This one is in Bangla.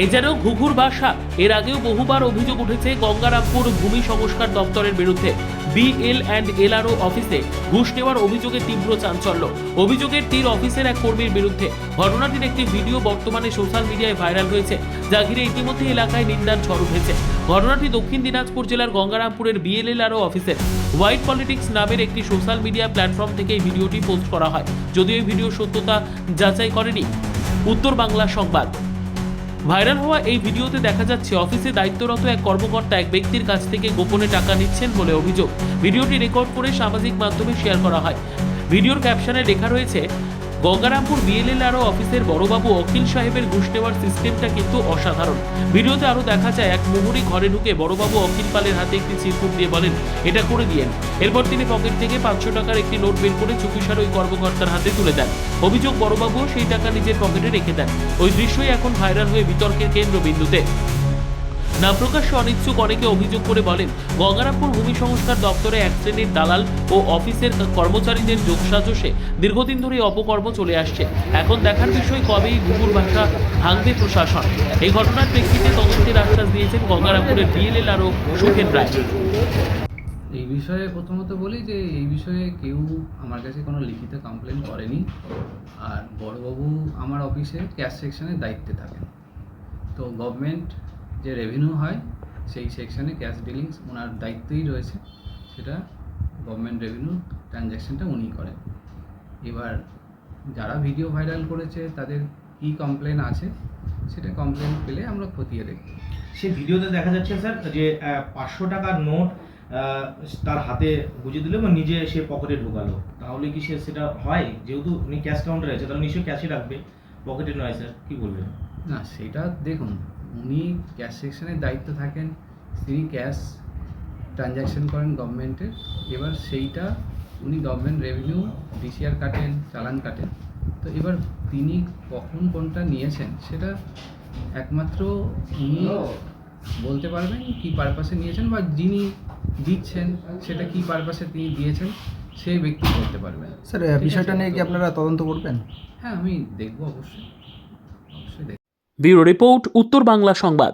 এ যেন ঘুঘুর বাসা। এর আগেও বহুবার অভিযোগ উঠেছে গঙ্গারামপুর ভূমি সংস্কার দপ্তরের বিরুদ্ধে। BL&LRO অফিসে ঘুষ নেওয়ার অভিযোগে তীব্র চাঞ্চল্য। অভিযোগের তীর অফিসের এক কর্মীর বিরুদ্ধে। ঘটনাটির একটি ভিডিও বর্তমানে সোশ্যাল মিডিয়ায় ভাইরাল হয়েছে, যা ঘিরে ইতিমধ্যে এলাকায় নিন্দার ঝড় উঠেছে। ঘটনাটি দক্ষিণ দিনাজপুর জেলার গঙ্গারামপুরের BL&LRO অফিসের হোয়াইট পলিটিক্স নামের একটি সোশ্যাল মিডিয়া প্ল্যাটফর্ম থেকে এই ভিডিওটি পোস্ট করা হয়। যদিও এই ভিডিও সত্যতা যাচাই করেনি উত্তর বাংলা সংবাদ। ভাইরাল হওয়া এই ভিডিওতে দেখা যাচ্ছে অফিসে দায়িত্বরত এক কর্মকর্তা এক ব্যক্তির কাছ থেকে গোপনে টাকা নিচ্ছেন বলে অভিযোগ। ভিডিওটি রেকর্ড করে সামাজিক মাধ্যমে শেয়ার করা হয়। ভিডিওর ক্যাপশনে লেখা রয়েছে, গঙ্গারামপুর BL&LRO অফিসের বড়বাবু অখিল সাহেবের ঘুষ নেওয়ার সিস্টেমটা কিন্তু অসাধারণ। ভিডিওতে আরও দেখা যায় এক মুহুরি ঘরে ঢুকে বড়বাবু অখিল পালের হাতে একটি চিরকুট দিয়ে বলেন, এটা করে দিয়েন। এরপর তিনি পকেট থেকে 500 টাকার একটি নোট বের করে চুপিসার ওই কর্মকর্তার হাতে তুলে দেন। অভিযোগ, বড়বাবুও সেই টাকা নিজের পকেটে রেখে দেন। ওই দৃশ্যই এখন ভাইরাল হয়ে বিতর্কের কেন্দ্রবিন্দুতে। নাম প্রকাশ্যে অনিচ্ছুক অনেকে অভিযোগ করে বলেন, গঙ্গারামপুর ভূমি সংস্কার দপ্তরে এক শ্রেণীর দালাল ও অফিসের কর্মচারীদের যোগসাজশে দীর্ঘদিন ধরে অপকর্ম চলে আসছে। এখন দেখার বিষয় কবেই ঘুঘুর বাসা ভাঙবে প্রশাসন। এই ঘটনার প্রেক্ষিতে তদন্তের আশ্বাস দিয়েছেন গঙ্গারামপুরের BL&LRO সুখেন রায়। এই বিষয়ে প্রথমত বলি যে এই বিষয়ে কেউ আমার কাছে কোনো লিখিত কমপ্লেন করেনি। আর বড়বাবু আমার অফিসে ক্যাশ সেকশনের দায়িত্বে থাকেন। তো গভর্নমেন্ট যে রেভিনিউ হয় সেই সেকশনে ক্যাশ ডিলিংস ওনার দায়িত্বই রয়েছে, সেটা গভর্নমেন্ট রেভিনিউ ট্রানজ্যাকশনটা উনি করেন। এবার যারা ভিডিও ভাইরাল করেছে তাদের কী কমপ্লেন আছে সেটা কমপ্লেন পেলে আমরা খতিয়ে দেখব। সেই ভিডিওতে দেখা যাচ্ছে স্যার যে 500 টাকার নোট তার হাতে গুঁজে দিল এবং নিজে সে পকেটে ঢোকালো। তাহলে কি সেটা হয়? যেহেতু উনি ক্যাশ কাউন্টারে আছে তাহলে নিশ্চয়ই ক্যাশে রাখবে, পকেটে নয়। স্যার কী বলবেন? না, সেটা দেখুন, উনি ক্যাশ সেকশনের দায়িত্ব থাকেন, তিনি ক্যাশ ট্রানজ্যাকশন করেন গভর্নমেন্টের। এবার সেইটা উনি গভর্নমেন্ট রেভিনিউ DCR কাটেন, চালান কাটেন। তো এবার তিনি কখন কোনটা নিয়েছেন সেটা একমাত্র উনি বলতে পারবেন কী পারপাসে নিয়েছেন, বা যিনি দিচ্ছেন সেটা কী পারপাসে তিনি দিয়েছেন সেই ব্যক্তি বলতে পারবেন। স্যার বিষয়টা নিয়ে কি আপনারা তদন্ত করবেন? হ্যাঁ, আমি দেখব, অবশ্যই দেখব। ব্যুরো রিপোর্ট, উত্তর বাংলা সংবাদ।